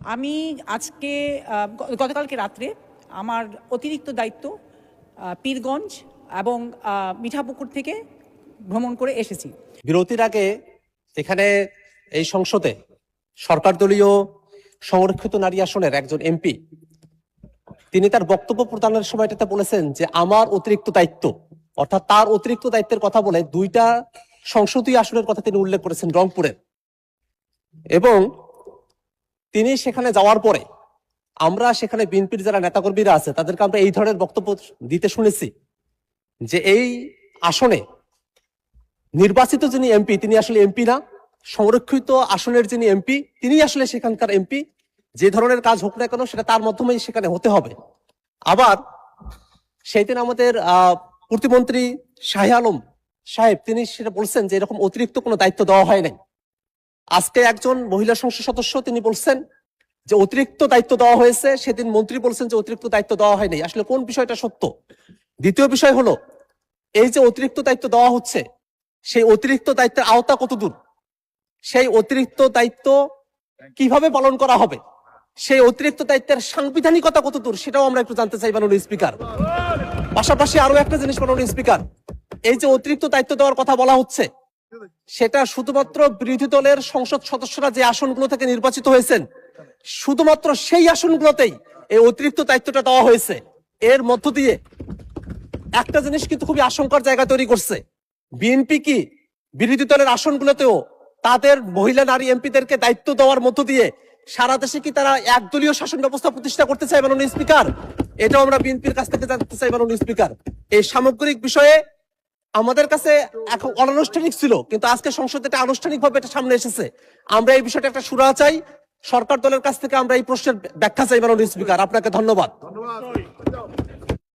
আমি আজকে গতকালকে রাত্রে আমার অতিরিক্ত দায়িত্ব পীরগঞ্জ এবং মিঠাপুকুর থেকে ভ্রমণ করে এসেছি। বিরতির আগে এখানে এই সংসদে সরকার দলীয় সংরক্ষিত নারী আসনের একজন এমপি তিনি তার বক্তব্য প্রদানের সময়টাতে বলেছেন যে আমার অতিরিক্ত দায়িত্ব, অর্থাৎ তার অতিরিক্ত দায়িত্বের কথা বলে দুইটা সংসদীয় আসনের কথা তিনি উল্লেখ করেছেন রংপুরের। এবং তিনি সেখানে যাওয়ার পরে আমরা সেখানে বিএনপির যারা নেতাকর্মীরা আছে তাদেরকে আমরা এই ধরনের বক্তব্য দিতে শুনেছি যে এই আসনে নির্বাচিত যিনি এমপি তিনি আসলে এমপি না, সংরক্ষিত আসনের যিনি এমপি তিনি আসলে সেখানকার এমপি। যে ধরনের কাজ হোক না কেন সেটা তার মাধ্যমেই সেখানে হতে হবে। আবার সেই দিন আমাদের প্রতিমন্ত্রী শাহে আলম সাহেব তিনি সেটা বলছেন যে এরকম অতিরিক্ত কোনো দায়িত্ব দেওয়া হয় নাই। আজকে একজন মহিলা সংসদ সদস্য তিনি বলছেন যে অতিরিক্ত দায়িত্ব দেওয়া হয়েছে, সেদিন মন্ত্রী বলছেন যে অতিরিক্ত দায়িত্ব দেওয়া হয়নি। আসলে কোন বিষয়টা সত্য? দ্বিতীয় বিষয় হলো এই যে অতিরিক্ত দায়িত্ব দেওয়া হচ্ছে সেই অতিরিক্ত দায়িত্বের আওতা কতদূর, সেই অতিরিক্ত দায়িত্ব কিভাবে পালন করা হবে, সেই অতিরিক্ত দায়িত্বের সাংবিধানিকতা কতদূর সেটাও আমরা একটু জানতে চাই মাননীয় স্পিকার। পাশাপাশি আরো একটা জিনিস মাননীয় স্পিকার, এই যে অতিরিক্ত দায়িত্ব দেওয়ার কথা বলা হচ্ছে সেটা শুধুমাত্র বিরোধী দলের সংসদ সদস্যরা যে আসনগুলো থেকে নির্বাচিত হয়েছেন শুধুমাত্র সেই আসনগুলোতেই এই অতিরিক্ত দায়িত্বটা দেওয়া হয়েছে। এর মধ্য দিয়ে একটা জিনিস কিন্তু খুবই আশঙ্কার জায়গা তৈরি করছে, বিএনপি কি বিরোধী দলের আসনগুলোতেও তাদের মহিলা নারী এমপিদেরকে দায়িত্ব দেওয়ার মধ্য দিয়ে সারা দেশে কি তারা একদলীয় শাসন ব্যবস্থা প্রতিষ্ঠা করতে চায় মাননীয় স্পিকার? এটাও আমরা বিএনপির কাছ থেকে জানতে চাই মাননীয় স্পিকার। এই সামগ্রিক বিষয়ে আমাদের কাছে এখন অনানুষ্ঠানিক ছিল, কিন্তু আজকে সংসদে এটা আনুষ্ঠানিকভাবে এটা সামনে এসেছে। আমরা এই বিষয়টা একটা সুরাহা চাই, সরকার দলের কাছ থেকে আমরা এই প্রশ্নের ব্যাখ্যা চাই মাননীয় স্পিকার। আপনাকে ধন্যবাদ।